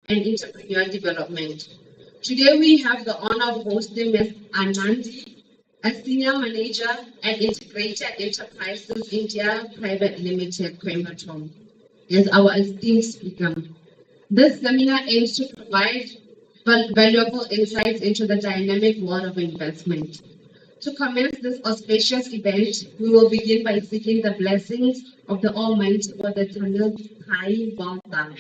and entrepreneurial development. Today, we have the honor of hosting Ms. Anandi, a Senior Manager at Integrated Enterprises India Private Limited, Coimbatore, as our esteemed speaker. This seminar aims to provide valuable insights into the dynamic world of investment. To commence this auspicious event, we will begin by seeking the blessings of the Almighty for the Tamil Thai Vata.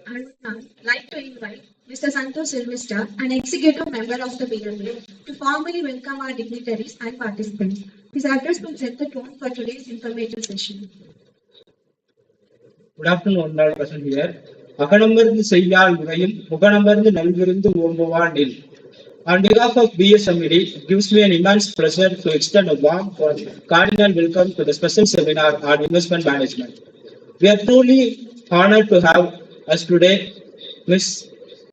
I would now like to invite Mr. Santosh Silvester, an executive member of the BMA, to formally welcome our dignitaries and participants. His address will set the tone for today's informative session. Good afternoon, all present here. அகனமர்ந்து செய்யால் உரையும் முகனமர்ந்து நல்விருந்து ஓம்புவான் நில். On behalf of Bsmed, it gives me an immense pleasure to extend a warm cardinal welcome to the special seminar on investment management. We are truly honored to have us today Ms.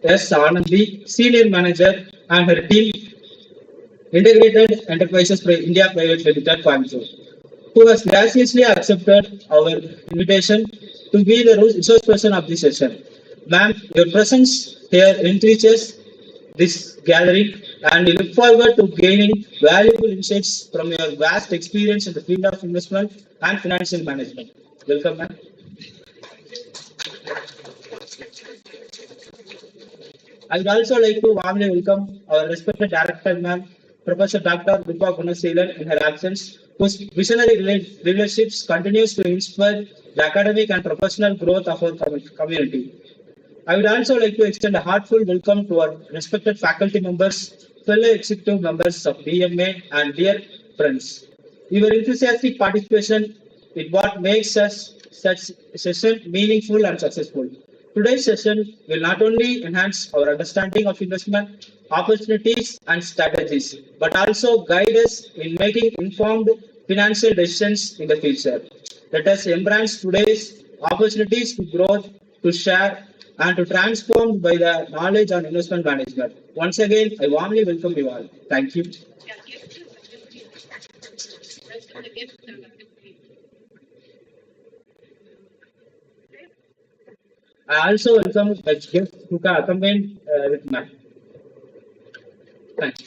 S. Anandi, Senior Manager, and her team, Integrated Enterprises India Private Limited, Coimbatore, who has graciously accepted our invitation to be the resource person of this session. Ma'am, your presence here enriches this gathering, and we look forward to gaining valuable insights from your vast experience in the field of investment and financial management. Welcome, ma'am. I would also like to warmly welcome our respected director, ma'am, Professor Dr. Rupa Gunasheelan, in her absence, whose visionary leaderships continues to inspire the academic and professional growth of our community. I would also like to extend a heartfelt welcome to our respected faculty members, fellow executive members of BMA, and dear friends. Your enthusiastic participation is what makes us such session meaningful and successful. Today's session will not only enhance our understanding of investment opportunities and strategies, but also guide us in making informed financial decisions in the future. Let us embrace today's opportunities to grow, to share, and to transform by the knowledge on investment management. Once again, I warmly welcome you all. Thank you. I also welcome the guests who can accompany with me. Thank you.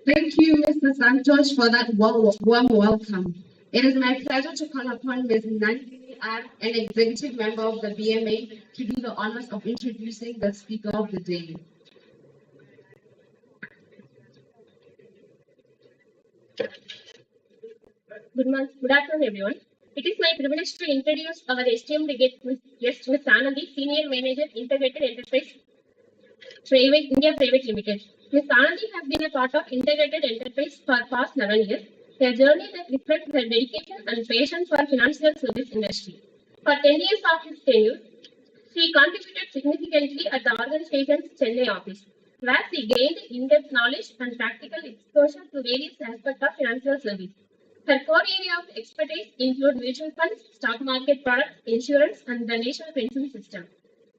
Thank you, Mr. Santosh, for that warm welcome. It is my pleasure to call upon Ms. Nandini R., an executive member of the BMA, to do the honors of introducing the speaker of the day. Good afternoon, everyone. It is my privilege to introduce our esteemed guest, Ms. Anandi, Senior Manager, Integrated Enterprise India Private Limited. Ms. Anandi has been a part of Integrated Enterprise for past 11 years, a journey that reflects her dedication and passion for financial service industry. For 10 years of his tenure, she contributed significantly at the organization's Chennai office, where she gained in-depth knowledge and practical exposure to various aspects of financial service. Her core area of expertise include mutual funds, stock market products, insurance, and the national pension system.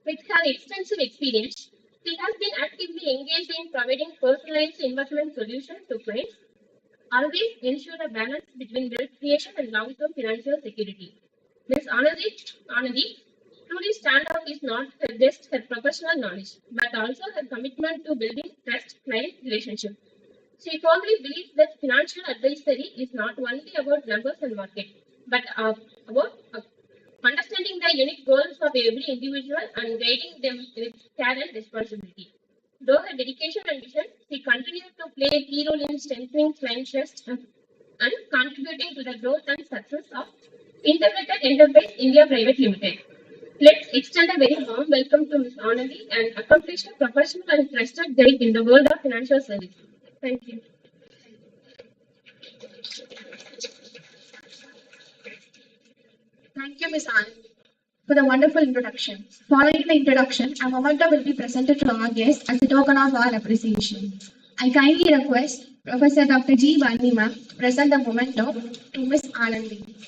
With her extensive experience, she has been actively engaged in providing personalized investment solutions to clients, always ensure a balance between wealth creation and long-term financial security. Ms. Anandi, Truly standout is not just her professional knowledge, but also her commitment to building trust-client relationship. She firmly believes that financial advisory is not only about numbers and market, but about understanding the unique goals of every individual and guiding them with care and responsibility. Though her dedication and vision, she continues to play a key role in strengthening client trust and contributing to the growth and success of Integrated Enterprise India Private Limited. Let's extend a very warm welcome to Ms. Anandi, an accomplished professional and trusted guide in the world of financial services. Thank you. Thank you, Ms. Anand, for the wonderful introduction. Following the introduction, a memento will be presented to our guests as a token of our appreciation. I kindly request Professor Dr. G. Bani ma'am to present the memento to Ms. Anandi.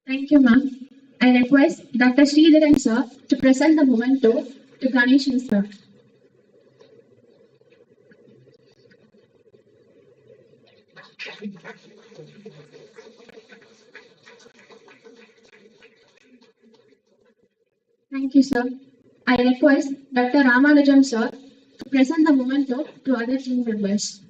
Thank you, ma'am. I request Dr. Sridharan sir to present the memento to Ganeshan sir. Thank you, sir. I request Dr. Ramanujam sir to present the memento to other team members.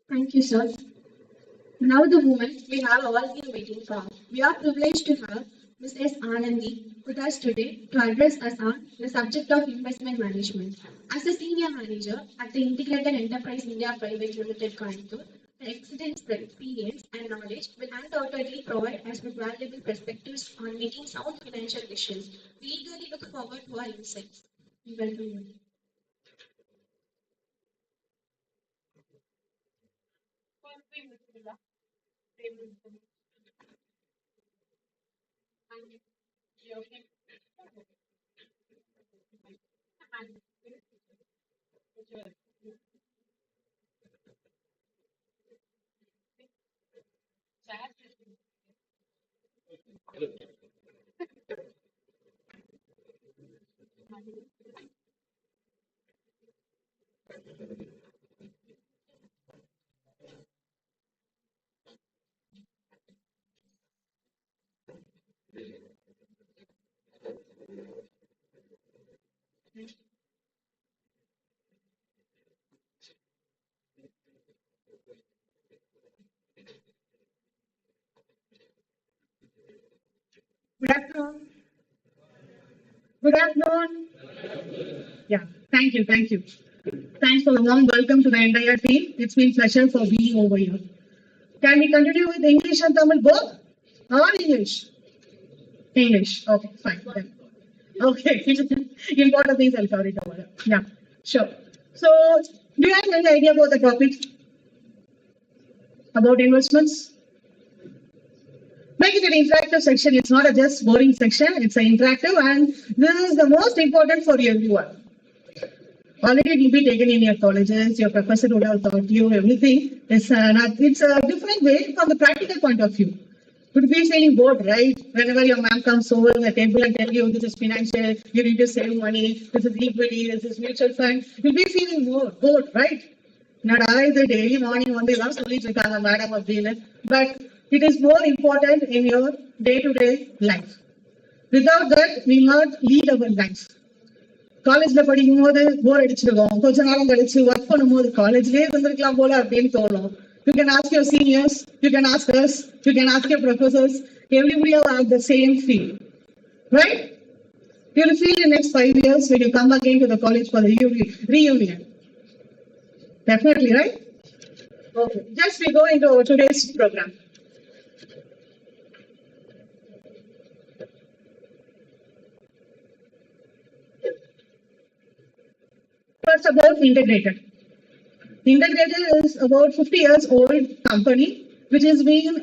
Thank you, sir. Now the moment we have all been waiting for. We are privileged to have Ms. S. Anandi with us today to address us on the subject of investment management. As a senior manager at the Integrated Enterprise India Private Limited Coimbatore, her extensive experience and knowledge will undoubtedly provide us with valuable perspectives on making sound financial decisions. We eagerly look forward to her insights. We welcome you. Good afternoon. Good afternoon. Yeah, thank you, thank you. Thanks for the warm welcome to the entire team. It's been pleasure for being over here. Can we continue with English and Tamil both? Or English? English. Okay, fine. Then. Okay. Important things I'll cover it over. Yeah, sure. So, do you have any idea about the topic? About investments? Make it an interactive section. It's not a just boring section. It's an interactive, and this is the most important for everyone. Already it will be taken in your colleges. Your professor would have taught you everything. It's a different way from the practical point of view. Could be feeling bored, right? Whenever your ma'am comes over the table and tell you this is financial, you need to save money, this is equity, this is mutual fund, you'll be feeling bored, right? Not the daily morning only madam, but it is more important in your day-to-day life. Without that, we will not lead our life. காலேஜ்ல படிக்கும் போது போர் அடிச்சிருக்கோம், கொஞ்ச நேரம் கழிச்சு work பண்ணும்போது காலேஜ்லயே இருந்திருக்கலாம் போல அப்படின்னு தோணும். You can ask your seniors, you can ask us, you can ask your professors. Everybody will have the same feel, right? You will feel in the next 5 years when you come again to the college for the reunion. Definitely, right? Okay. Just we go into our today's program. First, about integrated. Integrated is about 50 years old company which has been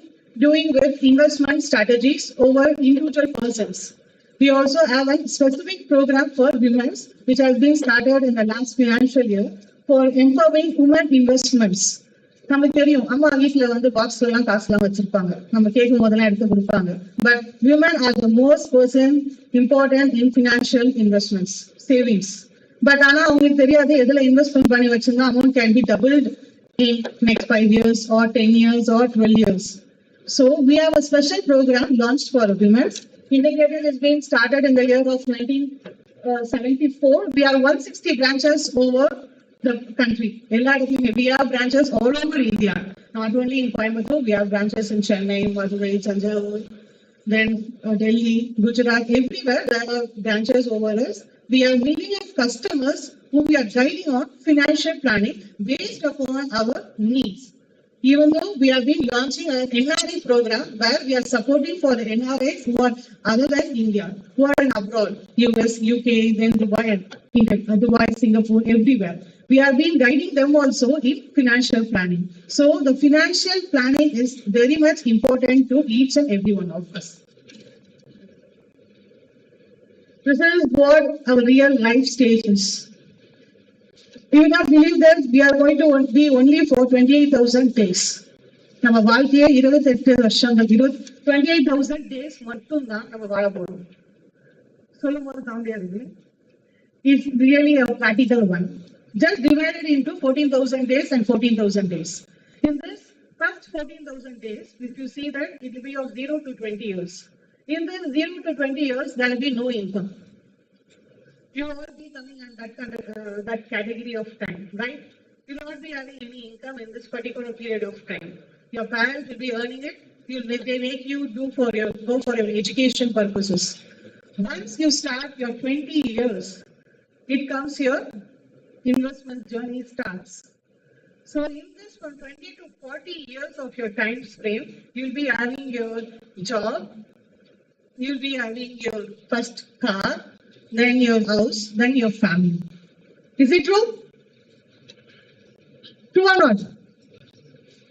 doing with investment strategies over individual persons. We also have a specific program for women which has been started in the last financial year for empowering women investments. நமக்கு தெரியும் அம்மா வீட்டுல வந்து பாக்ஸ்ல எல்லாம் காசுலாம் வச்சிருப்பாங்க, நம்ம கேட்கும் போதெல்லாம் எடுத்து கொடுப்பாங்க. But women are the most person important in financial investments, savings. But ஆனா அவங்களுக்கு தெரியாது எதுல இன்வெஸ்ட்மெண்ட் பண்ணி வச்சிருந்தா amount can be doubled in next 5 years or 10 years or 12 years. So we have a special program launched for women. Integrated is being started in the year of 1974. We have 160 branches over the country. We have branches all over India. Not only in Coimbatore, we have branches in Chennai, Madurai, Tanjavur, then Delhi, Gujarat, everywhere there are branches over us. We are meeting customers whom we are guiding on financial planning based upon our needs. Even though we have been launching an NRI program where we are supporting for the NRIs who are other than India, who are in abroad, US, UK, then Dubai, Singapore, everywhere. We have been guiding them also in financial planning. So the financial planning is very much important to each and every one of us. This is what our real life stage is. You will not believe that we are going to be only for 28,000 days. நம்ம வாழ்க்கையே 28 வருஷங்கள் 28,000 days மட்டும்தான் நம்ம வாழ போறோம். சொல்லும் போது காமெடியா இருக்கு. It's really a practical one. Just divided into 14,000 days and 14,000 days. In this first 14,000 days, if you see that it will be of 0 to 20 years. In this 0 to 20 years, there will be no income. You will not be coming in that category of time, right? You will not be having any income in this particular period of time. Your parents will be earning it. They make you go for your education purposes. Once you start your 20 years, it comes your investment journey starts. So in this from 20 to 40 years of your time frame, you'll be having your job, you'll be having your first car, then your house, then your family. Is it true? True or not?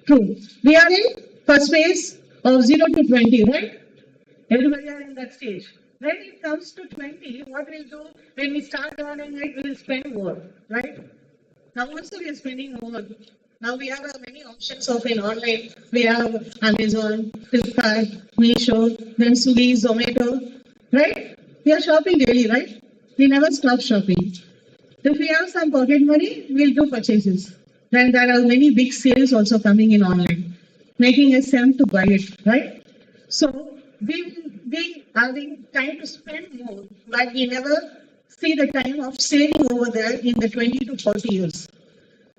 True. We are in first phase of 0 to 20, right? Everybody are in that stage. When it comes to 20, what we'll do, when we start earning it, we'll spend more, right? Now also we are spending more. Now we have many options of in online. We have Amazon, Flipkart, Meesho, then Swiggy, Zomato, right? We are shopping daily, right? We never stop shopping. If we have some pocket money, we'll do purchases. Then there are many big sales also coming in online, making us tempt to buy it, right? So we will be having time to spend more, but we never see the time of saving over there in the 20 to 40 years.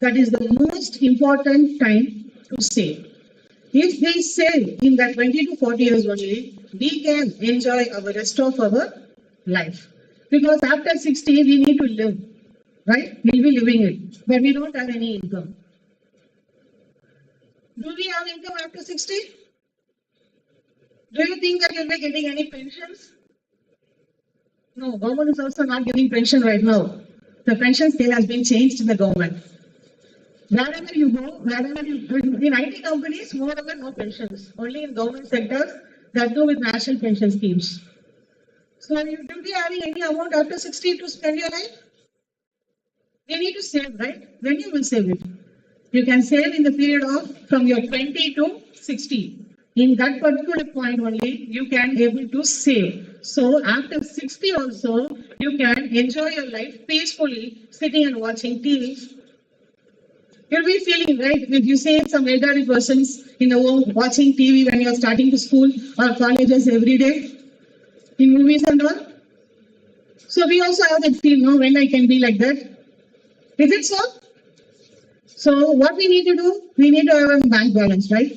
That is the most important time to save. If we save in that 20 to 40 years only, we can enjoy our rest of our life. Because after 60, we need to live, right? We'll be living it, but we don't have any income. Do we have income after 60? Do you think that you'll be getting any pensions? No, government is also not giving pension right now. The pension scale has been changed in the government. Wherever you go, in IT companies, moreover, no pensions. Only in government sectors that do with national pension schemes. So you will be having any amount after 60 to spend your life? You need to save, right? When you will save it? You can save in the period of from your 20 to 60. In that particular point only, you can able to save. So after 60 also, you can enjoy your life peacefully, sitting and watching TV. You'll be feeling, right? If you say some elderly persons in the home watching TV when you are starting to school or colleges every day, in movies and all, So we also have that feel, no, when I can be like that. Is it so? So what we need to do? We need to have a bank balance, right?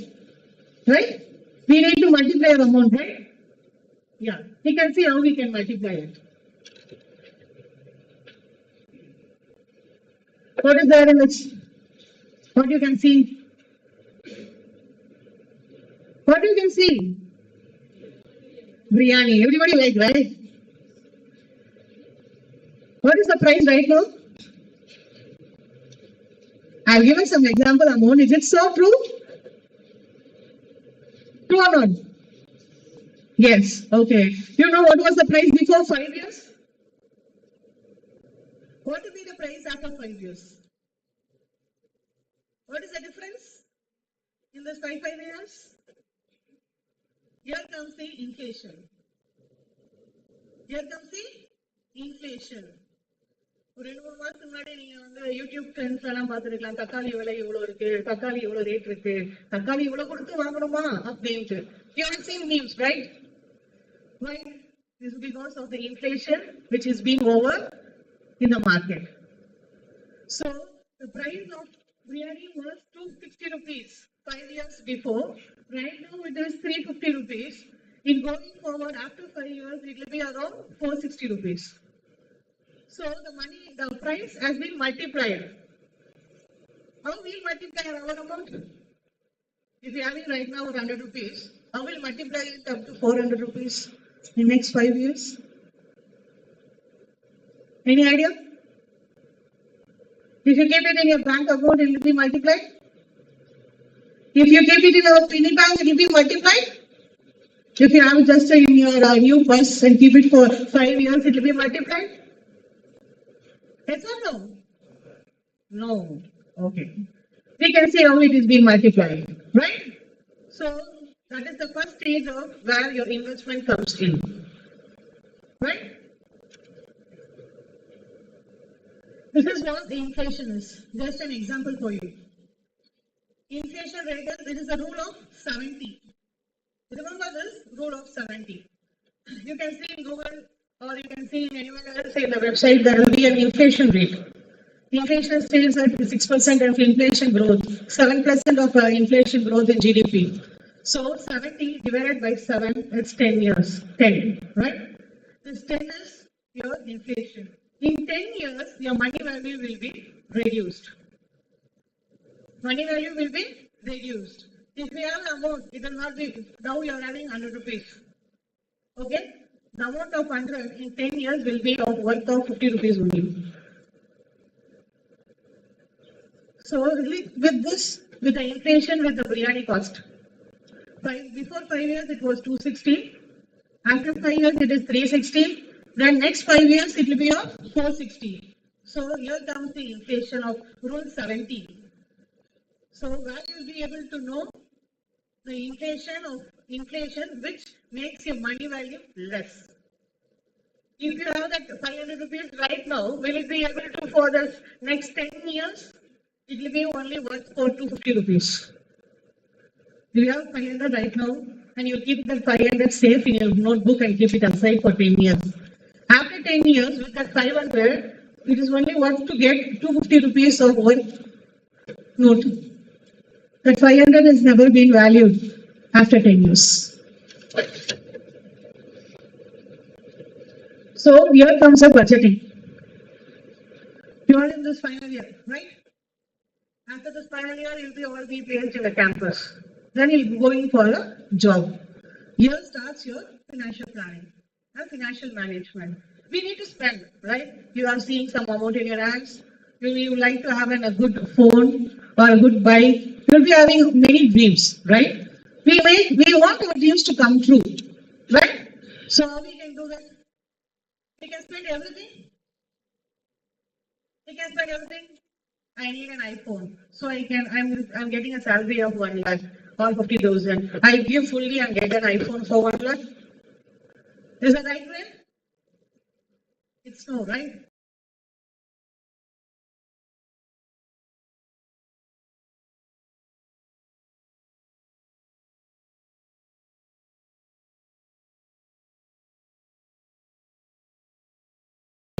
Right? We need to multiply our amount, right? Yeah. We can see how we can multiply it. What is there in this? What you can see? What you can see? Biryani. Everybody like, right? What is the price right now? I've given some example amount. Is it so true? True or not? Yes. Okay. You know what was the price before 5 years? What will be the price after 5 years? What is the difference in this 5 years? Here comes the inflation. Here comes the inflation. ஒரு 2 3 மாசத்துக்கு முன்னாடி நீங்க வந்து YouTube trends எல்லாம் பார்த்துருக்கலாம். தக்காளி விலை இவ்வளவு இருக்கு, தக்காளி இவ்வளவு ரேட் இருக்கு, தக்காளி இவ்வளவு கொடுத்து வாங்கணுமா அப்படின்ட்டு. You have seen memes, right? Why? This is because of the inflation which is being over in the market. So the price of biryani was 260 rupees 5 years before. Right now it is 350 rupees. In going forward after 5 years, it will be around 460 rupees. So the price has been multiplied. How will multiply our amount? If you are having right now 100 rupees, how will multiply it up to 400 rupees in next 5 years? Any idea? If you keep it in your bank account, it will be multiplied. If you keep it in your penny bank, it will be multiplied. If you have just in your new purse and keep it for 5 years, it will be multiplied. Yes or no? No. Okay. We can see how it is being multiplied, right? So that is the first stage of where your investment comes in, right? This is what the inflation is. Just an example for you. Inflation rate is, it is a rule of 70. Remember this rule of 70. You can see in Google or you can see in anywhere else in the website, there will be an inflation rate. Inflation stays at 6% of inflation growth, 7% of inflation growth in GDP. So 70 divided by 7, it's 10 years. 10, right? This 10 is your inflation. In 10 years, your money value will be reduced. Money value will be reduced. If you have amount, it will not be, now you are having 100 rupees. Okay? The amount of 100 in 10 years will be of worth of 50 rupees only. So with this, with the inflation, with the biryani cost, before 5 years it was 260. After 5 years it is 360. Then next 5 years it will be of 460. So here comes the inflation of rule 70. So where you will be able to know the inflation which makes your money value less. If you have that 500 rupees right now, will it be able to for the next 10 years? It will be only worth for 250 rupees. Do you have 500 right now? And you keep that 500 safe in your notebook and keep it aside for 10 years. After 10 years, with that 500, it is only worth to get 250 rupees of one note. That 500 has never been valued after 10 years. So here comes a budgeting. You are in this final year, right? After this final year, you'll be all be placed in the campus. Then you'll be going for a job. Here starts your financial planning and financial management. We need to spend, right? You are seeing some amount in your hands. You like to have a good phone or a good bike. You'll be having many dreams, right? We want our dreams to come true, right? So how we can do that? We can spend everything. We can spend everything. I need an iPhone, so I'm getting a salary of 1 lakh or 50,000. I give fully and get an iPhone for 1 lakh. Is that right way? It's no, right?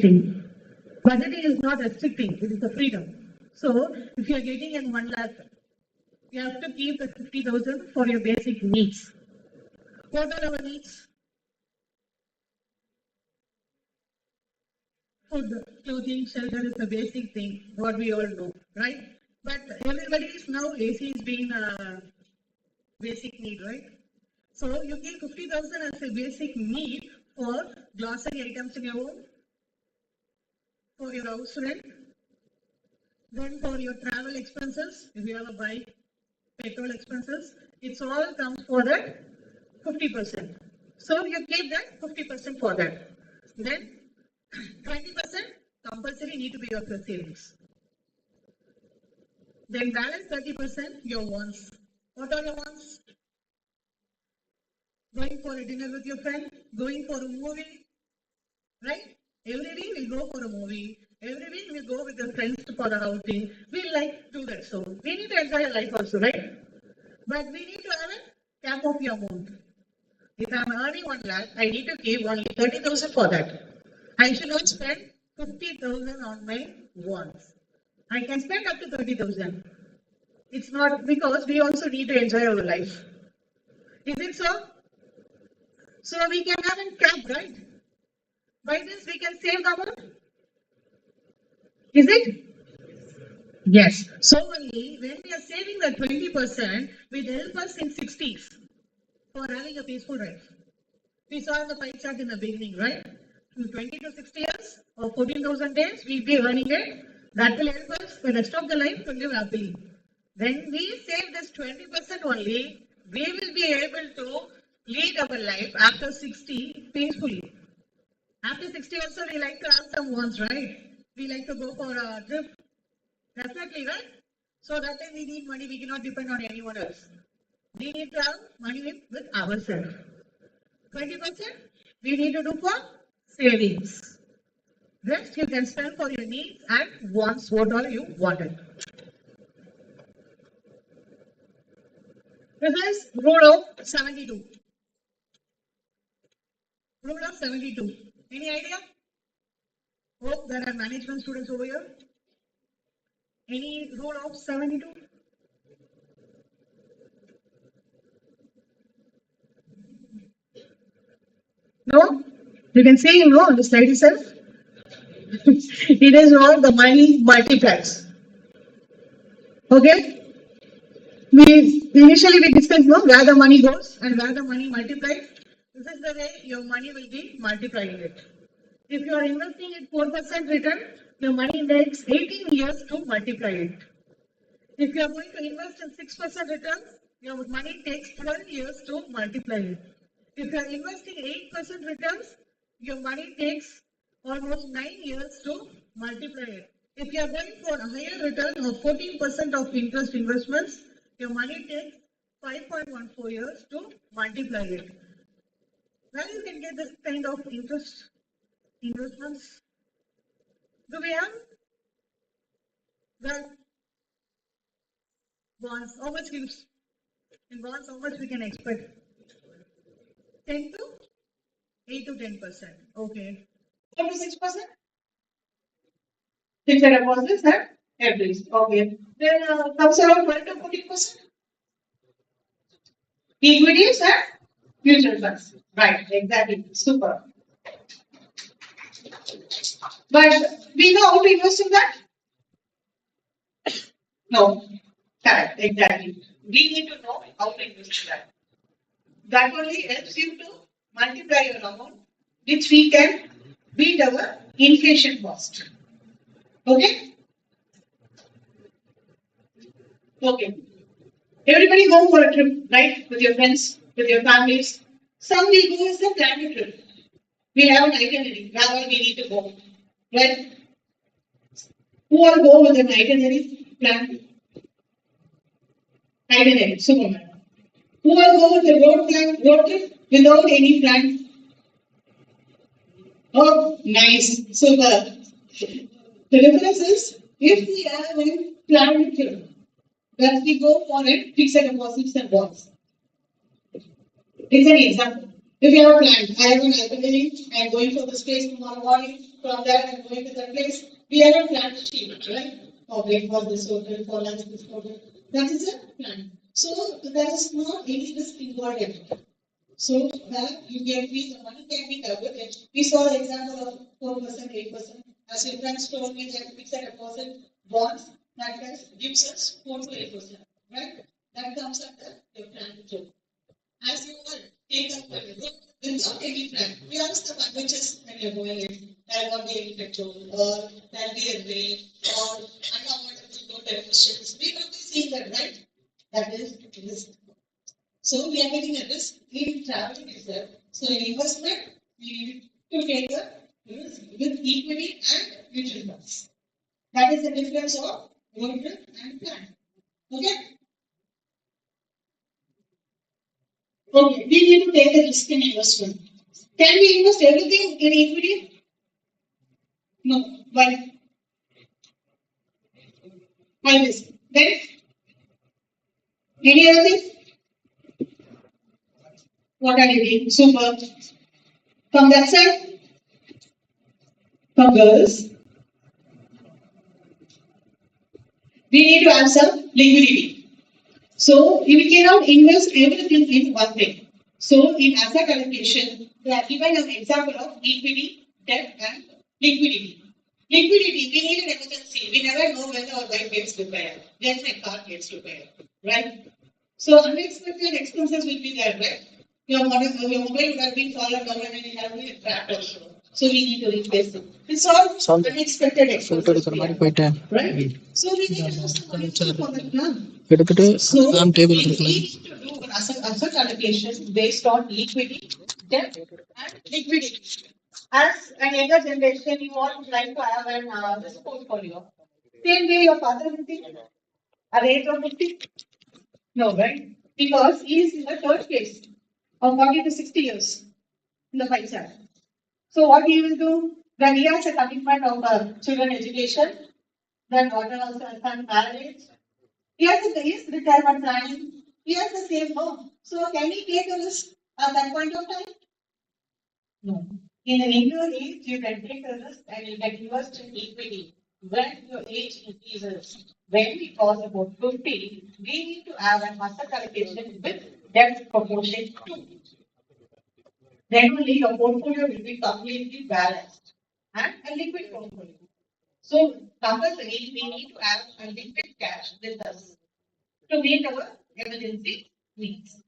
thing. Budgeting is not restricting, it is a freedom. So if you are getting in 1 lakh, you have to keep the 50,000 for your basic needs. What are our needs? Food, clothing, shelter is a basic thing, what we all know, right? But everybody is now AC is being a basic need, right? So you give 50,000 as a basic need for glossary items in your home, for your house rent, then for your travel expenses, if you have a bike, petrol expenses, it's all comes for that 50%. So you keep that 50% for that. Then 20% compulsory need to be your savings. Then balance 30% your wants. What are your wants? Going for a dinner with your friend, going for a movie, right? Every week we go for a movie. Every week we go with your friends for an outing. We like to do that. So we need to enjoy our life also, right? But we need to have a cap of your amount. If I'm earning 1 lakh, I need to keep only 30,000 for that. I should not spend 50,000 on my wants. I can spend up to 30,000. It's not because we also need to enjoy our life. Is it so? So we can have a cap, right? By this we can save the amount. Is it? Yes. So only when we are saving the 20%, will help us in 60s for having a peaceful life. We saw in the pie chart in the beginning, right? From 20 to 60 years or 14,000 days, we'll be earning it. That will help us the rest of the life to live happily. When we save this 20% only, we will be able to lead our life after 60 peacefully. After 60 also, we like to have some wants, right? We like to go for a trip. Definitely, right? So that time we need money, we cannot depend on anyone else. We need to have money with ourselves. 20% we need to do for savings. Rest you can spend for your needs and wants, whatever you wanted. This is rule of 72. Rule of 72. Any idea? Hope there are management students over here. Any rule of 72? No? You can see, on the slide itself. It is all the money multiplies. Okay? Initially we discussed where the money goes and where the money multiplies. This is the way your money will be multiplying it. If you are investing at 4% return, your money takes 18 years to multiply it. If you are going to invest in 6% return, your money takes 12 years to multiply it. If you are investing 8% returns, your money takes almost 9 years to multiply it. If you are going for a higher return of 14% of interest investments, your money takes 5.14 years to multiply it. Where you can get this kind of interest investments? Do we have? Well, bonds, how much gives? In bonds, how much we can expect? 10 to 8 to 10%. Okay. 4 to 6%? Fixed deposits at average. Okay. Then comes around 12 to 14%. Equities and mutual funds. Right, exactly. Super. But we know how to invest in that? No. Correct, exactly. We need to know how to invest in that. That only helps you to multiply your amount, which we can beat our inflation cost. Okay? Okay. Everybody go for a trip, right? With your friends, with your families. Some will go as a planned trip. We have an itinerary, where all we need to go. Right? Who all go with an itinerary plan? Itinerary, Superman. Who all go with a road trip without any plan? Oh, nice, super. The difference is, if we have a planned trip, that we go for a fixed deposits and bonds. It's an example. If you have a plan, I have an itinerary, I am going for this place tomorrow morning, from there I'm going to the place. We have a plan achievement, right? Okay, for this hotel, for lunch, this hotel. That is a plan. So there is not any risk involved in it. So that you can be the money can be covered. We saw the example of 4%, 8%. As your friends told me that fixed deposit bonds that gives us 4 to 8%, right? That comes under your plan too. As you will take up without any plan, we ask the one which is when you're going in, there will be any petrol, or there will be a rain, or unavoidable road emissions. We will be seeing that, right? That is risk. So we are getting a risk in travel itself. So in investment, we need to take a risk with equity and mutual funds. That is the difference of gold and plan. Okay? Okay, we need to take a risk in investment. Can we invest everything in equity? No. Why? Why this? Then, any other thing? What are you doing? Super. From that side? From girls? We need to have some liquidity. So we cannot invest everything in one thing. So in asset allocation, we have given an example of equity, debt, and liquidity. Liquidity, we need an emergency. We never know when our bike gets repaired, when my car gets repaired, right? So unexpected expenses will be there, right? Your mobile would have been fallen down and it have been trapped also. So we need to replace it. It's all unexpected expenses. Right? So we need to also monitor for that plan. So we need to do an asset allocation based on equity, debt, and liquidity. As an younger generation, you all would like to have an this portfolio. Same way your father will think at the age of 50. No, right? Because he is in the third phase of 40 to 60 years in the pie chart. So what he will do? Then he has a commitment of children education, then daughter also has son marriage. He has his retirement planning. He has the same home. So can he take a risk at that point of time? No. In an younger age, you can take a risk and you can invest in equity. When your age increases, when we cross about 50, we need to have an asset allocation with debt proportion 2. Then only your portfolio will be completely balanced and a liquid portfolio. So compulsory, we need to have a liquid cash with us to meet our emergency needs.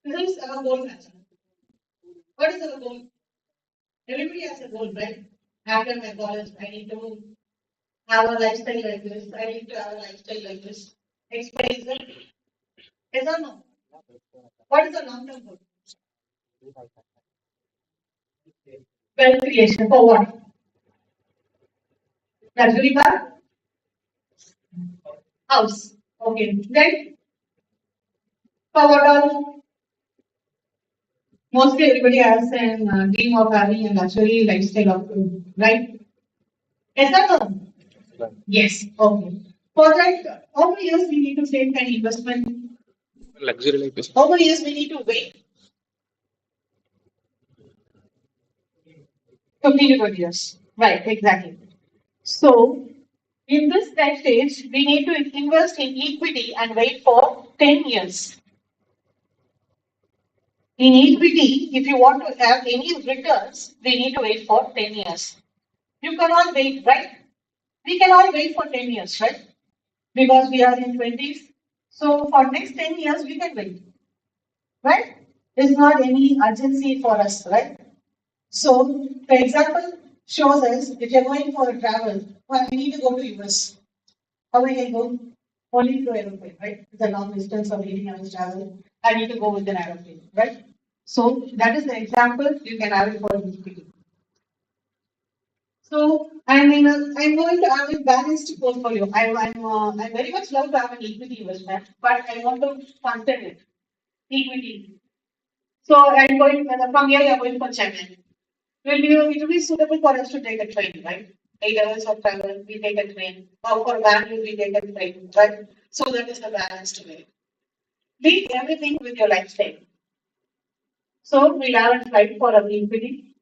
This is our goal, actually. What is our goal? Everybody has a goal, right? After my college, I need to have a lifestyle like this. I need to have a lifestyle like this. Explain it. Yes or no? What is the long-term goal? Wealth creation. For what? Luxury car? House. Okay. Then, for what all? Mostly everybody has a dream of having a luxury lifestyle of right? Yes or no? Yes. Okay. For that, how many years we need to take an investment? Luxury like this. How many years we need to wait? 15 to 20 years. Right, exactly. So, in this next stage, we need to invest in equity and wait for 10 years. In equity, if you want to have any returns, we need to wait for 10 years. You cannot wait, right? We cannot wait for 10 years, right? Because we are in 20s. So for next 10 years, we can wait, right? There's not any urgency for us, right? So the example shows us if you're going for a travel, well, we need to go to US. How we can go? Only through aeroplane, right? It's a long distance of 18 hours travel. I need to go with an aeroplane, right? So that is the example you can have it for equity. So I'm going to have a balanced portfolio. I very much love to have an equity investment, but I want to contain it equity. So I'm going from here. I'm going for Chennai. It will be suitable for us to take a train, right? 8 hours of travel, we take a train. Or for Bangalore, we take a train, right? So that is the balanced way. Lead everything with your lifestyle. So we have a slide for our equity.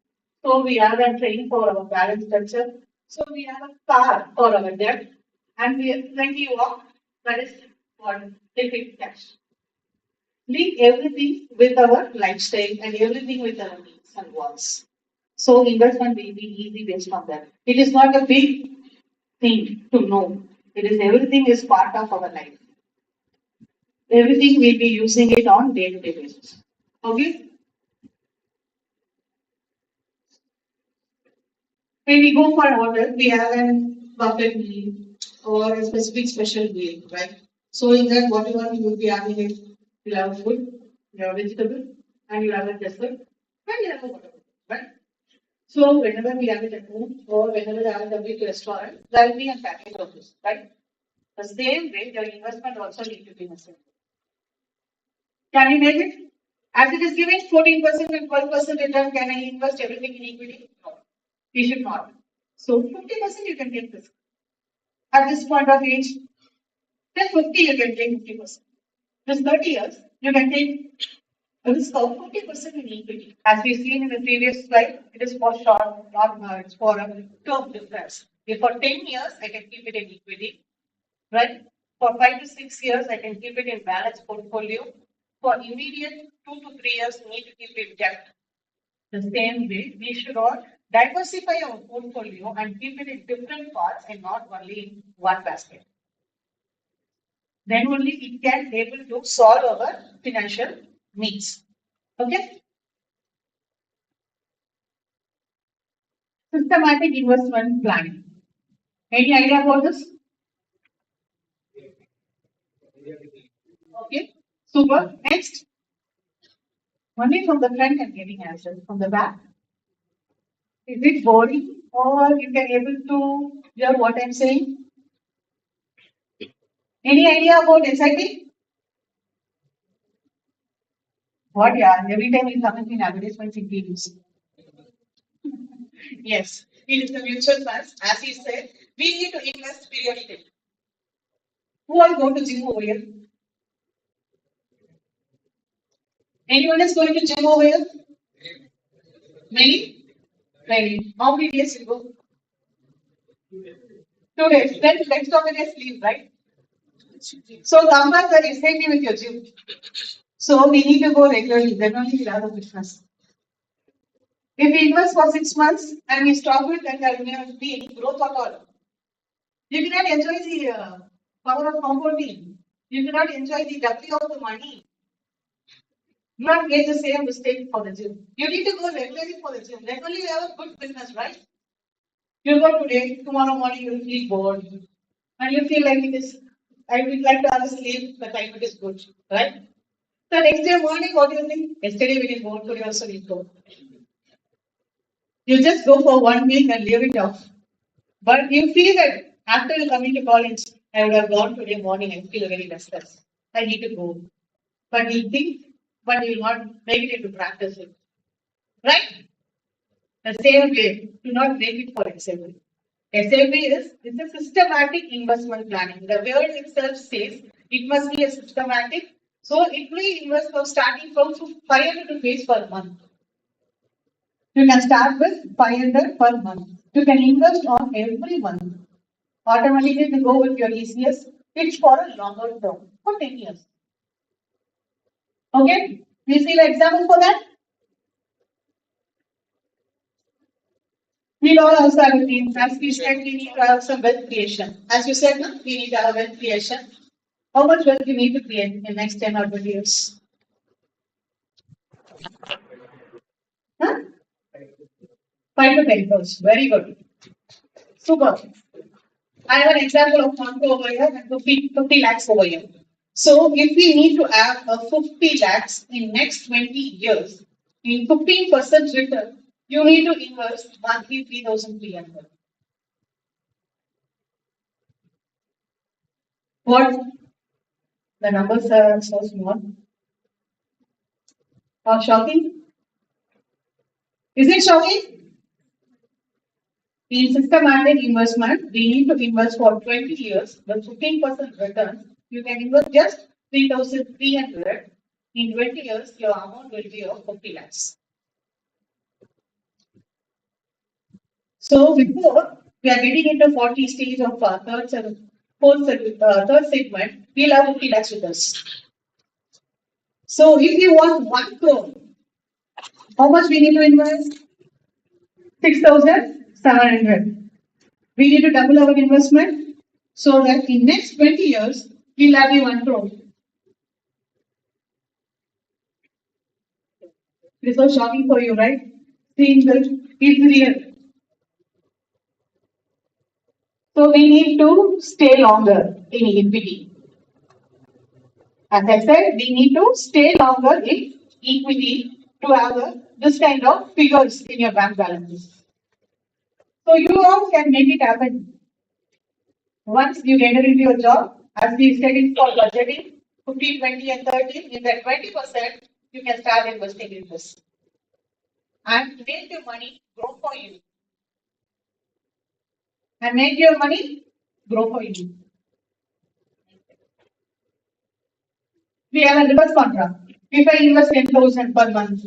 So we have a train for our balance structure. So we have a car for our debt. And when we walk, that is what liquid cash. Link everything with our lifestyle and everything with our needs and wants. So investment will be easy based on that. It is not a big thing to know. It is everything is part of our life. Everything we'll be using it on day-to-day basis. Okay? When we go for order, we have a buffet meal or a specific special meal, right? So in that, whatever you will be having it, you'll have food, you have vegetable, and you have a dessert, and you have a water, right? So whenever we have it at home or whenever we have it at a big restaurant, there will be a package of this, right? The same way, your investment also need to be the same. Can you make it? As it is giving 14% and 12% return, can I invest everything in equity? No, we should not. So 50% you can take this. At this point of age, then 50 you can take 50%. This 30 years, you can take a risk of 50% in equity. As we've seen in the previous slide, it is for short, not it's for a term difference. If for 10 years, I can keep it in equity, right? For 5 to 6 years, I can keep it in balanced portfolio. For immediate 2 to 3 years, need to keep it debt. The same way, we should all diversify our portfolio and keep it in different parts and not only in one basket. Then only it can able to solve our financial needs. Okay? Systematic investment planning. Any idea about this? Okay. Super. Next. Only from the front I'm getting answers. From the back. Is it boring or you can able to hear what I'm saying? Any idea about SIP? What yeah? Every time we come in advertisements in TVs. Yes, it is the mutual funds. As he said, we need to invest periodically. Who are going to gym over here? Anyone is going to gym over here? Many? Many. How many days you go? 2 days. Then next of it is leave, right? So compare the SIP with your gym. So we need to go regularly. Then only we'll have a business. If we invest for 6 months and we stop it, then there will be any growth at all. You cannot enjoy the power of compounding. You cannot enjoy the W of the money. You not get the same mistake for the gym. You need to go regularly for the gym. Then only you have a good business, right? You go today, tomorrow morning you will feel bored. And you feel like it is, I would like to have a sleep, the climate is good, right? So next day morning, what do you think? Yesterday we did bored, today also we go. You just go for 1 week and leave it off. But you feel that after coming to college, I would have gone today morning and feel very restless. I need to go. But you think, but you will not make it into practice. Right? The same way, do not make it for SIP. SIP is it's a systematic investment planning. The word itself says it must be a systematic. So it will invest from starting from 500 rupees per month. You can start with 500 per month. You can invest on every month. Automatically to go with your ECS, it's for a longer term, for 10 years. Okay? We see the example for that? We all also have a team. As we said, we need to have some wealth creation. As you said, no? We need to have wealth creation. How much wealth you need to create in the next 10 or 20 years? Huh? 5 to 10 crores. Very good. Super. I have an example of Monto over here and 50 lakhs over here. So if we need to have a 50 lakhs in next 20 years, in 15% return, you need to invest monthly 3,300. What? The numbers are so small. Or shocking? Is it shocking? In systematic investment, we need to invest for 20 years with 15% return. You can invest just 3,300. In 20 years, your amount will be of 50 lakhs. So before we are getting into 40 stage of third segment, we'll have 50 lakhs with us. So if you want 1 crore, how much we need to invest? 6,700. We need to double our investment so that in next 20 years, we'll have the 1 crore. It is so shocking for you, right? Seeing that it's real. So we need to stay longer in equity. As I said, we need to stay longer in equity to have this kind of figures in your bank balances. So you all can make it happen. Once you enter into your job, as we said, it's for budgeting, 15, 20, and 30. In that 20%, you can start investing in this. And make your money grow for you. And make your money grow for you. We have a reverse contract. If I invest 10,000 per month,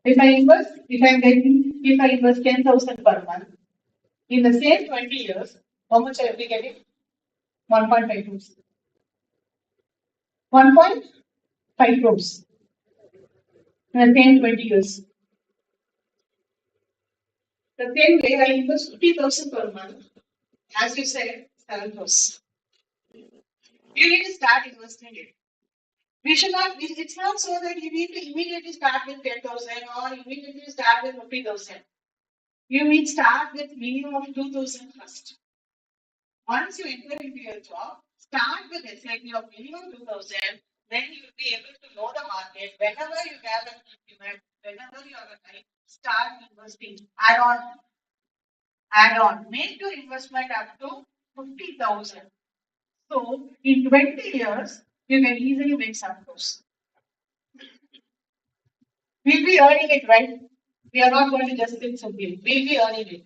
if I invest 10,000 per month, in the same 20 years, how much I will be getting? 1.5 crores. 1.5 crores. In the same 20 years. The same way I invest 50,000 per month, as you said, 7 crores. You need to start investing it. We should not, it's not so that you need to immediately start with 10,000 or immediately start with 50,000. You need start with minimum of 2,000 first. Once you enter into your job, start with SIP of minimum 2,000, then you will be able to know the market. Whenever you have an increment, whenever you have a time, start investing. Add on. Make your investment up to 50,000. So in 20 years, you can easily make some crores. We'll be earning it, right? We are not going to just sit simply. We'll be earning it.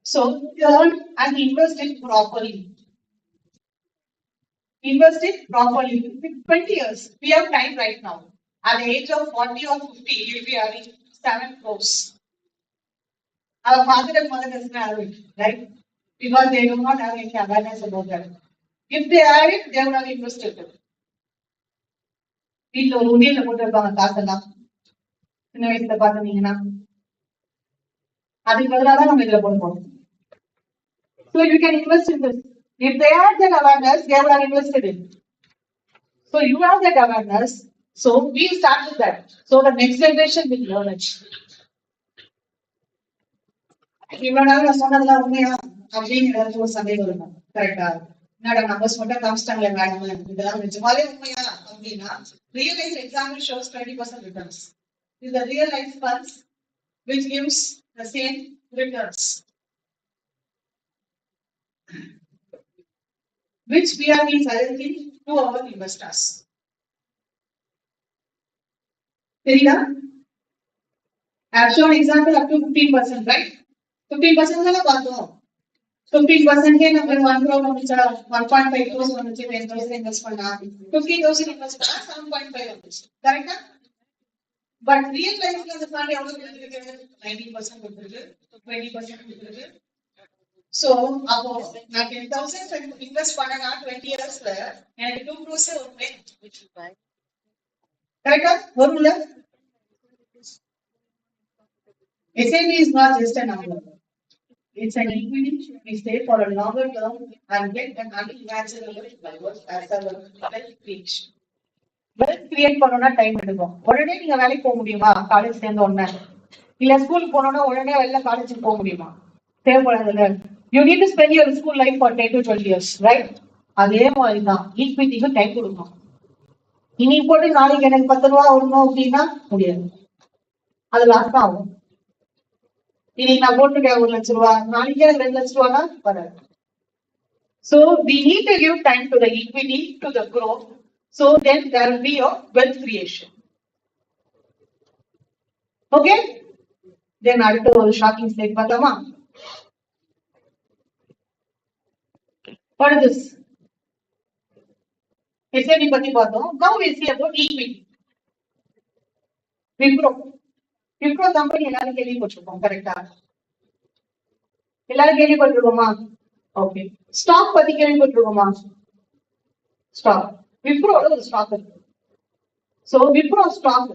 So earn and invest it properly. Invest it properly. 20 years. We have time right now. At the age of 40 or 50, you'll be earning 7 crores. Our father and mother doesn't have it, right? Because they do not have any awareness about that. If they had it, they would have invested it. வீட்டில் ஒரு உண்டியல்ல போட்டிருப்பாங்க காசெல்லாம் சின்ன வயசுல பாத்துனீங்கன்னா அதுக்கு பதிலாக தான் நம்ம இதுல போடுவோம். So you can invest in this. If they had that awareness, they would have invested in. So you have that awareness. So we start with that. So the next generation will learn it. இவ்வளவு நாள் நான் சொன்னதெல்லாம் உண்மையா அப்படின்னு ஏதாவது ஒரு சந்தேகம் இருக்கும். கரெக்டா? என்னடா நம்பர்ஸ் மட்டும் காமிச்சிட்டாங்களே மேடம், இதெல்லாம் நிஜமாலே உண்மையா அப்படின்னா real life example shows 20% returns. Is the real life funds which gives the same returns, which we are being suggesting to our investors. Terida? I have shown example up to 15%, right? 15% தான பார்த்தோம். 15% நம்ம 1 crore வந்துச்சா, 1.5 crores வந்துச்சு, 10,000 invest பண்ணா, 15,000 invest பண்ணா 7.5 வந்துச்சு. கரெக்ட்டா? But real life ல அந்த fund எவ்வளவு கொடுத்திருக்கு? 19% கொடுத்திருக்கு, 20% கொடுத்திருக்கு. So அப்போ நான் 10,000 இன்வெஸ்ட் பண்ணனா 20 yearsல எனக்கு 2 crores வருமே. கரெக்ட்டா? வரும்ல? SIP is not just a number. It's an equity we stay for a longer term and get an unimaginable wealth as a wealth creation. Wealth create பண்ணனும்னா டைம் எடுக்கும். உடனே நீங்க வேலைக்கு போக முடியுமா? காலேஜ் சேர்ந்த உடனே இல்ல ஸ்கூலுக்கு போனோம்னா உடனே வெளில காலேஜுக்கு போக முடியுமா? தேவைப்படாதுல்ல. You need to spend your school life for 10 to 12 years, right? அதே மாதிரி தான் ஈக்விட்டிக்கு டைம் கொடுக்கணும். இன்னைக்கு போட்டு நாளைக்கு எனக்கு 10 ரூபாய் வரணும் அப்படின்னா முடியாது. அது லாஸ் தான் ஆகும். இன்னைக்கு நான் போட்டுருக்கேன் 1 லட்சம் ரூபாய், நாளைக்கே 2 லட்சம் ரூபாய்னா வராது. So we need to give time to the equity, to the growth. So then there will be a wealth creation. Okay? Then அடுத்த ஒரு ஷாக்கிங் ஸ்லைட் பார்க்கலாமா? What is this? SAB பத்தி பார்த்தோம். Now we see about equity. Wipro company எல்லாரும் கேள்விப்பட்டிருக்கோம், கரெக்டா? எல்லாரும் கேள்விப்பட்டிருக்கோமா? Okay. Stock பத்தி கேள்விப்பட்டிருக்கோமா? ஸ்டாக். விப்ரோட ஒரு ஸ்டாக் இருக்கு. சோ விப்ரோ ஸ்டாக்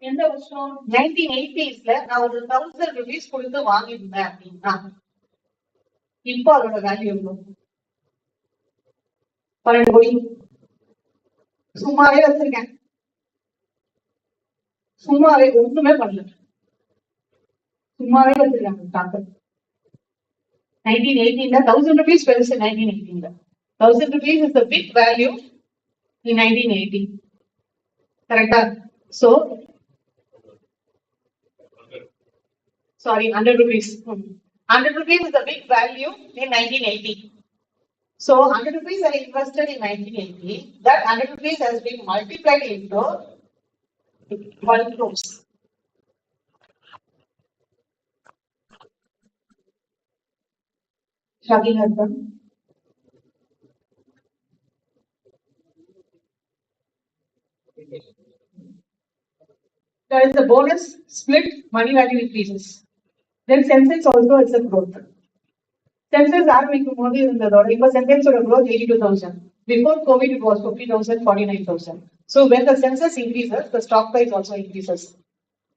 எந்த வருஷம்? 1980s நான் ஒரு 1000 rupees கொடுத்து வாங்கியிருந்தேன் அப்படின்னா இப்போ அதோட வேல்யூ எவ்வளவு? 12 கோடி. சும்மாவே வச்சிருக்கேன், சும்மாவே ஒண்ணுமே பண்ணல, சும்மாவே வச்சிருக்காங்க ஸ்டாக். 1918 1000 rupees பெருசு. 1918 1000 rupees is the big value in 1980. கரெக்டா? So sorry, 100 rupees. 100 rupees is the big value in 1980. So 100 rupees I invested in 1980. That 100 rupees has been multiplied into 1 crores. Shocking husband. There is the bonus split, money value increases. Then Sensex also is a growth. Sensex ஆரம்பிக்கும் போது இருந்ததோட இப்போ Sensexோட growth 82,000. Before COVID it was 50,000, 49,000. So when the Sensex increases, the stock price also increases.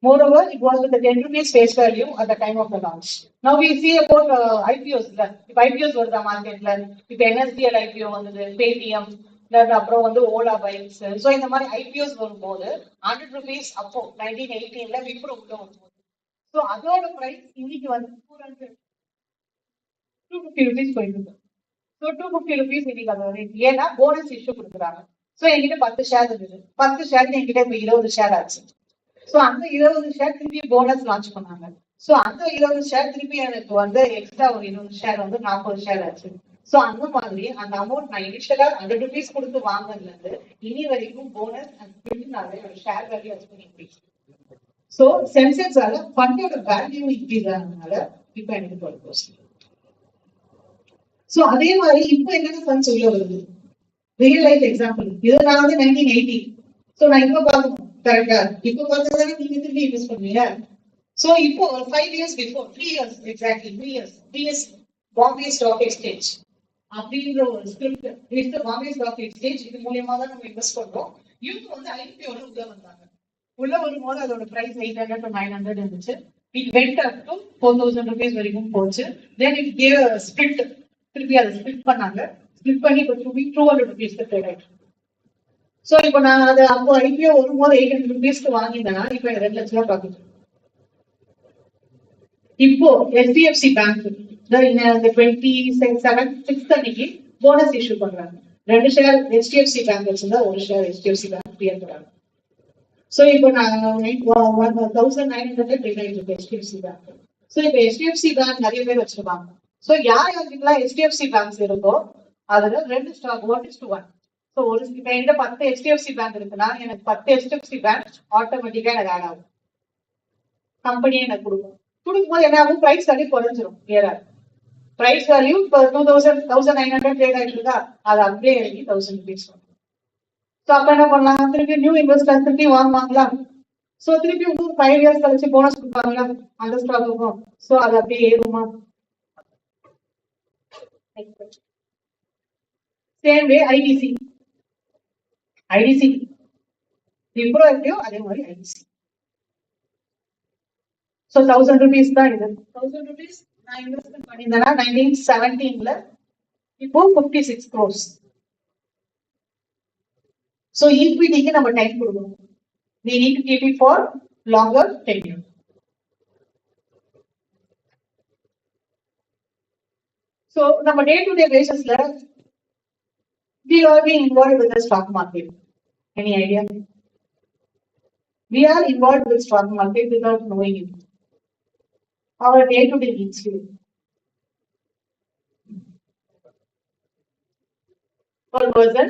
Moreover, it was with the 10 rupees face value at the time of the launch. Now we see about IPOs. If IPOs were the market, if NSDL IPO வந்தது, Paytm, அப்புறம் வந்து Ola bikes. So இந்த மாதிரி IPOs வரும்போது 100 rupees அப்போ 1918 விப்ரோ உள்ள வரும்போது so அதோட பிரைஸ் இன்னைக்கு வந்து 250 rupees போயிட்டு இருக்கு. ஸோ 250 rupees இன்னைக்கு அதோட ரேட். ஏன்னா போனஸ் இஷ்யூ கொடுக்குறாங்க. ஸோ என்கிட்ட 10 ஷேர் இருந்தது, 10 ஷேர் என்கிட்ட இப்போ 20 ஷேர் ஆச்சு. ஸோ அந்த 20 ஷேர் திருப்பி போனஸ் லான்ச் பண்ணாங்க. ஸோ அந்த 20 ஷேர் திருப்பி எனக்கு வந்து எக்ஸ்ட்ரா ஒரு 20 ஷேர் வந்து 40 ஷேர் ஆச்சு. சோ அந்த மாதிரி அந்த அமௌண்ட் நான் இனிஷியலா 100 rupees கொடுத்து வாங்கினதுல இருந்து இனி வரைக்கும் போனஸ் ஒரு ஷேர் வேல்யூ இன்க்ரீஸ். சோ சென்செக்ஸால ஃபண்டோட வேல்யூ இன்க்ரீஸ் ஆனதுனால இப்போ எனக்கு 12%. சோ அதே மாதிரி இப்போ என்னென்ன ஃபண்ட்ஸ் உள்ள வருது? Real life example. இது நான் வந்து 1980. சோ நான் இப்போ பார்க்கணும், கரெக்டா? இப்போ பார்த்ததானே நீங்க திருப்பி இன்வெஸ்ட் பண்ணுவீங்க. சோ இப்போ 5 years before, 3 years exactly, 3 years Bombay stock exchange அப்படின்ற ஒரு ஸ்கிரிப்ட் இந்த பாம்பே ஸ்டாக் எக்ஸ்சேஞ்ச் இது மூலியமா தான் நம்ம இன்வெஸ்ட் பண்றோம். இவங்க வந்து ஐபிஓ உள்ள வந்தாங்க. உள்ள வரும்போது அதோட பிரைஸ் 800 to 900 இருந்துச்சு. It went up to 4000 rupees வரைக்கும் போச்சு. Then it gave split. திருப்பி அதை ஸ்பிளிட் பண்ணாங்க. ஸ்பிளிட் பண்ணி இப்போ 200 rupees ட்ரேட் ஆயிட்டு. சோ இப்போ நான் அது அப்போ ஐபிஓ வரும்போது 800 rupees வாங்கினேன்னா இப்போ 2 லட்சம் ரூபாய் பாக்குது. இப்போ HDFC பேங்க் இந்த 27th அன்னைக்கு போனஸ் இஷ்யூ பண்றாங்க. 2 ஷேர் HDFC பேங்க் வச்சிருந்தா 1 ஷேர் HDFC பேங்க் கிளியர் பண்றாங்க. சோ இப்போ நான் 1900 ட்ரேட் ஆயிட்டு இருக்கு HDFC பேங்க். சோ இப்போ HDFC பேங்க் நிறைய பேர் வச்சிருக்காங்க. சோ யாருக்கெல்லாம் HDFC பேங்க்ஸ் இருக்கோ அதுல 2 ஸ்டாக் 1:1. சோ ஒரு இப்போ என்கிட்ட 10 HDFC பேங்க் இருக்குன்னா எனக்கு 10 HDFC பேங்க் ஆட்டோமேட்டிக்கா எனக்கு ஆட் ஆகும். கம்பெனியே எனக்கு கொடுக்கும்போது என்ன ஆகும்? பிரைஸ் வேல்யூ குறைஞ்சிரும். கிளியரா பிரைஸ் வேல்யூ இப்போ 1900 ட்ரேட் ஆயிட்டு இருக்கா, அது அப்படியே இறங்கி 1000 rupees. ஸோ அப்ப என்ன பண்ணலாம்? திருப்பி நியூ இன்வெஸ்டர் திருப்பி வாங்குவாங்களா? ஸோ திருப்பி 5 years கழிச்சு போனஸ் கொடுப்பாங்களா அந்த ஸ்டாக்குக்கும்? ஸோ அது அப்படியே ஏறுமா? சேம் வே ஐடிசி விப்ரோ எப்படியோ அதே மாதிரி ஐடிசி. ஸோ 1000 rupees தான் இது. 1000 rupees நான் இன்வெஸ்ட்மெண்ட் பண்ணியிருந்தேன்னா 1917 இப்போ 56 crores. ஸோ ஈக்விட்டிக்கு நம்ம டைம் கொடுக்கணும். We need to keep it for longer tenure. So நம்ம டே டு டே பேசிஸ்ல we are being involved with the stock market. Any idea? We are involved with stock market without knowing it. Our day to day needs to. For person,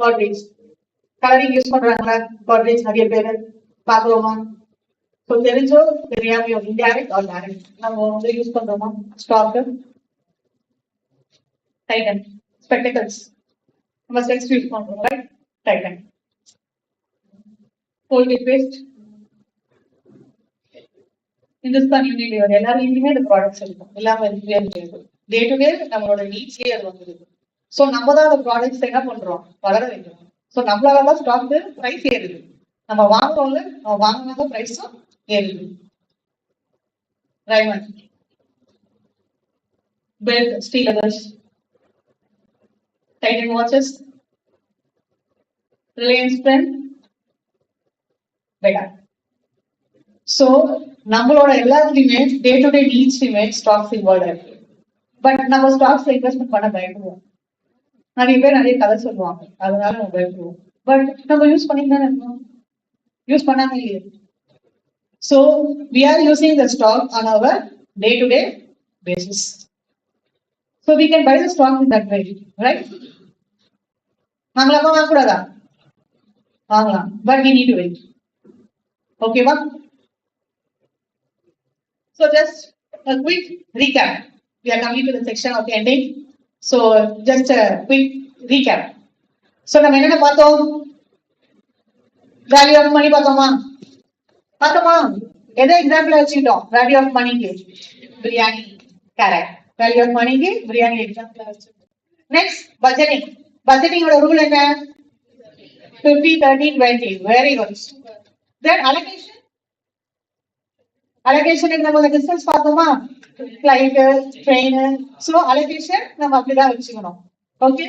Godrej. Coloring use பண்றாங்களா? Godrej நிறைய பேர் பார்க்கறோமா? So தெரிஞ்சோ தெரியாமையோ indirect or direct நம்ம வந்து use பண்றோமா stock? Titan. Spectacles. Must excuse from right? Titan. Colgate paste. Hindustan Unilever. எல்லாருமே இந்த products இருக்கும். எல்லாமே டே டு டே நம்மளோட நீட்ஸ்லயே அது வந்துருக்கு. ஸோ நம்ம தான் அந்த ப்ராடக்ட்ஸ் என்ன பண்றோம்? வளர வைக்கிறோம். ஸோ நம்மளால தான் ஸ்டாக் பிரைஸ் ஏறுது. நம்ம வாங்குறோம்ல, நம்ம வாங்கினாத பிரைஸும் ஏறுது. Raymond. Belt, steel leathers. Titan watches. Reliance pen. Better. So, நம்மளோட எல்லாத்துலயுமே டே டு டே நீட்ஸ்லயுமே ஸ்டாக்ஸ் இன்வால்வ் ஆயிருக்கு. பட் நம்ம ஸ்டாக்ஸ்ல இன்வெஸ்ட்மெண்ட் பண்ண பயப்படுவோம். நிறைய பேர் நிறைய கதை சொல்லுவாங்க, அதனால நம்ம பயப்படுவோம். பட் நம்ம யூஸ் பண்ணி தானே இருக்கோம், யூஸ் பண்ணாம இல்லையே. So we are using the stock on our day to day basis. So we can buy the stock in that way, right? வாங்கலாமா வாங்கக்கூடாதா? வாங்கலாம், but we need to wait. ஓகேவா? So just a quick recap. We are coming to the section of ending. So just a quick recap. So நம்ம என்ன பார்த்தோம்? Value of money பார்த்தோமா? எதை example வச்சுக்கிட்டோம்? Value of money க்கு biryani. Correct. Value of money க்கு biryani example வச்சுக்கிட்டோம். Next budgeting. Budgeting ஓட ரூல் என்ன? 50 30 20. Very good. Then allocation. Allocation நம்ம டிஸ்டன்ஸ் பார்த்தோமா? Flight, train. சோ அலோகேஷன் நம்ம அப்படிதான் வச்சுக்கணும். Okay.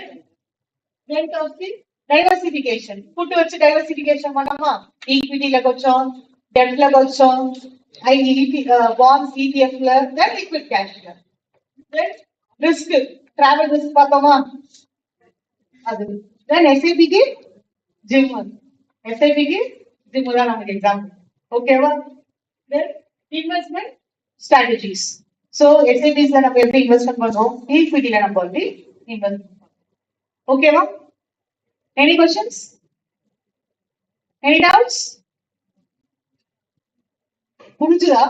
Then comes diversification. Put வச்சு டைவர்சிஃபிகேஷன் பண்ணோமா? ஈக்விட்டில கொஞ்சம், டெப்ட்ல கொஞ்சம், பாண்ட்ஸ், இடிஎஃப்ல, தென் லிக்விட் கேஷ்ல. தென் ரிஸ்க், டிராவல் ரிஸ்க் பார்த்தோமா? அது. தென் எஸ்ஐபிக்கு ஜிம். எஸ்ஐபிக்கு ஜிம் தான் நமக்கு எக்ஸாம்பிள். ஓகேவா? தென் investment strategies. So SIPs la நம்ம எப்படி இன்வெஸ்ட்மென்ட் பண்றோம், equity la நம்ம எப்படி இன்வெஸ்ட் பண்றோம். ஓகேவா? Any questions? Any doubts? புரிஞ்சுதா?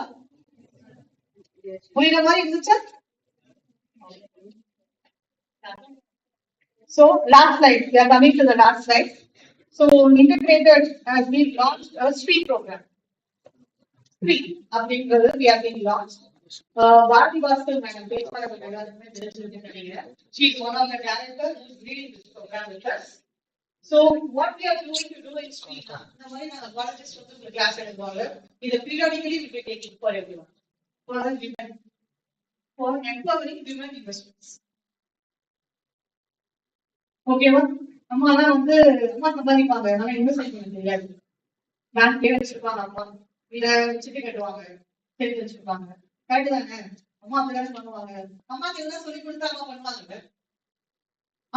புரியுற மாதிரி இருந்துச்சா? So last slide, we are coming to the last slide. So integrated as we launched a street program. அப்படிங்கிறது we are being launched. Bharathiar madam பேச போறாங்க. எல்லாருமே தெரிஞ்சிருக்குன்னு நினைக்கிறேன். She is one of the directors who is leading this program with us. So what we are going to do in street, இந்த மாதிரி நாங்க biologist வந்து class எடுப்பாங்க. இத periodically we will be taking for everyone. For women, for empowering women investments. ஓகேவா? அம்மா தான் வந்து அம்மா சம்பாதிப்பாங்க, ஆனா இன்வெஸ்ட் பண்ண தெரியாது. பேங்க்லயே வச்சிருப்பாங்க அம்மா, இல்ல சிட்டி கட்டுவாங்க, சேர்த்து வச்சிருப்பாங்க. கரெக்ட் தானே? அம்மா அப்படிதானே பண்ணுவாங்க. அம்மாக்கு எல்லாம் சொல்லி கொடுத்தா அம்மா பண்ணுவாங்க.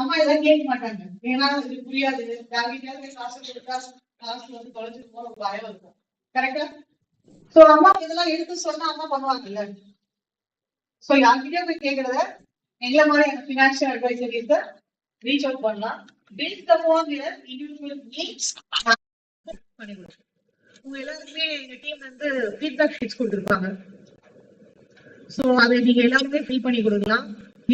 அம்மா எல்லாம் கேட்க மாட்டாங்க, ஏன்னா இது புரியாது. யாருக்கிட்டே காசு கொடுத்தா காசு வந்து தொலைஞ்சு போற ஒரு பயம் இருக்கும். கரெக்டா? சோ அம்மா இதெல்லாம் எடுத்து சொன்னா அம்மா பண்ணுவாங்கல்ல. சோ யார்கிட்டயே போய் கேட்கறத எங்களை மாதிரி பினான்சியல் அட்வைசரிஸ் ரீச் அவுட் பண்ணலாம். Based upon their individual needs பண்ணி கொடுப்போம். உங்க எல்லாருக்குமே எங்க டீம் வந்து ஃபீட்பேக் ஷீட்ஸ் கொடுத்துருப்பாங்க. ஸோ அதை நீங்க எல்லாருமே ஃபில் பண்ணி கொடுக்கலாம்.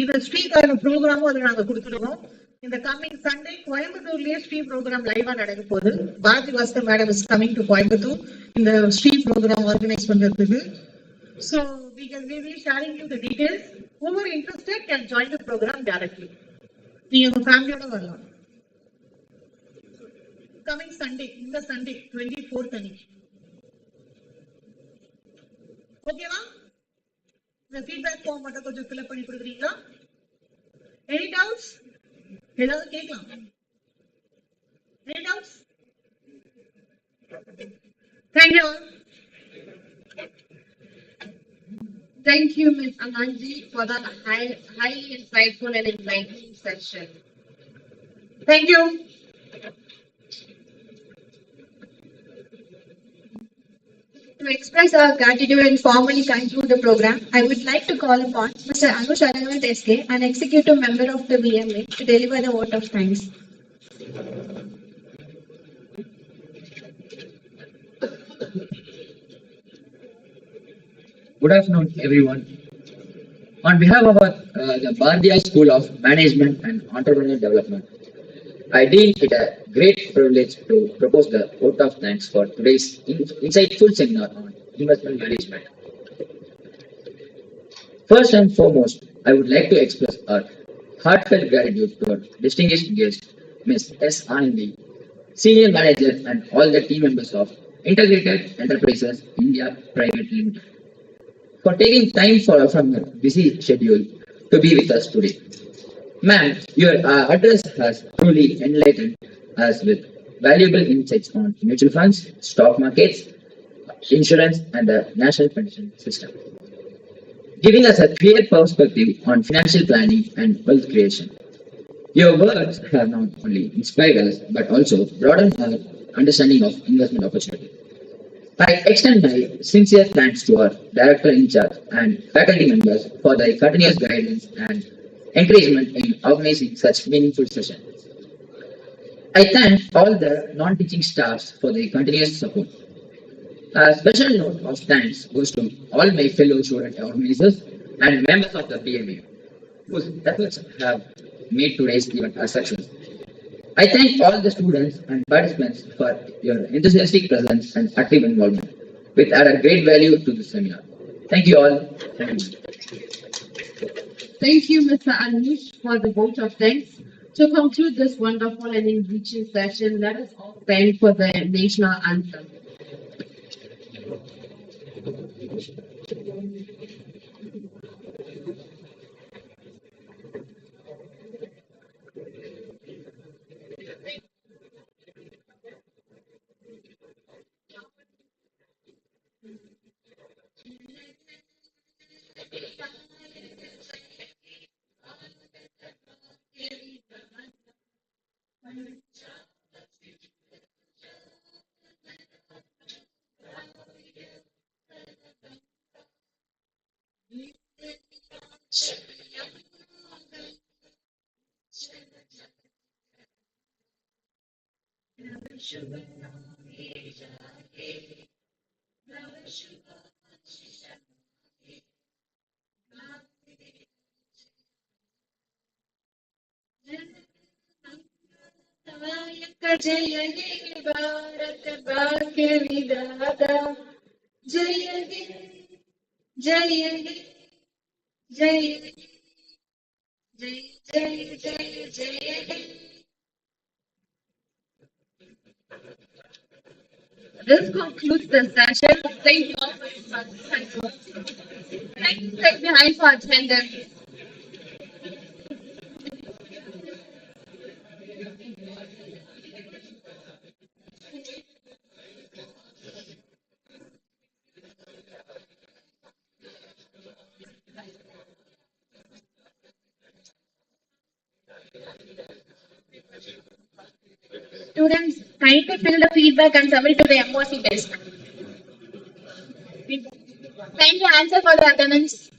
இந்த ஸ்ட்ரீக்கான ப்ரோக்ராமும் அதை நாங்கள் கொடுத்துருவோம். இந்த கம்மிங் சண்டே கோயம்புத்தூர்லயே ஸ்ட்ரீ ப்ரோக்ராம் லைவா நடக்க போகுது. பாரதிவாஸ்கர் madam is coming to Coimbatore இந்த ஸ்ட்ரீ ப்ரோக்ராம் ஆர்கனைஸ் பண்றதுக்கு. So we can be sharing you the details. Whoever interested can join the program directly. நீங்க உங்க ஃபேமிலியோட வரலாம். Coming Sunday, இந்த Sunday 24th அன்னைக்கு. ஓகேவா? இந்த ஃபீட்பேக் ஃபார்ம் மட்டும் கொஞ்சம் ஃபில் பண்ணி கொடுக்குறீங்களா? Any doubts? ஏதாவது கேட்கலாம்? Any doubts? Thank you. Thank you, Ms. Ananji, for that highly insightful and enlightening session. Thank you. To express our gratitude and formally conclude the program, I would like to call upon Mr. Anush Aravant SK, an executive member of the BMA, to deliver the vote of thanks. Good afternoon, everyone. On behalf of the Bharathiar School of Management and Entrepreneurial Development, I deem it a great privilege to propose the vote of thanks for today's insightful seminar on investment management. First and foremost, I would like to express our heartfelt gratitude to our distinguished guest, Ms. S. Anandi, Senior Manager and all the team members of Integrated Enterprises India Private Limited, for taking time from your busy schedule to be with us today. Ma'am, your address has truly enlightened us with valuable insights on mutual funds, stock markets, insurance, and the national pension system, giving us a clear perspective on financial planning and wealth creation. Your words have not only inspired us but also broadened our understanding of investment opportunity. I extend my sincere thanks to our director in charge and faculty members for their continuous guidance and encouragement in organizing such meaningful sessions. I thank all the non-teaching staffs for their continuous support. A special note of thanks goes to all my fellow student organizers and members of the BMA whose efforts have made today's event a success. I thank all the students and participants for your enthusiastic presence and active involvement, which added great value to this seminar. Thank you all. Thank you. Thank you, Mr. Anush, for the vote of thanks. To conclude this wonderful and enriching session, let us all stand for the national anthem. जय हे भारत भाग्य विधाता जय हे जय हे जय जय जय जय जय हे This concludes the session. Thank you all for your participation. Thank you, stay behind for attendance. Students, kindly fill the feedback and submit to the MOC desk. Kindly answer for the attendance.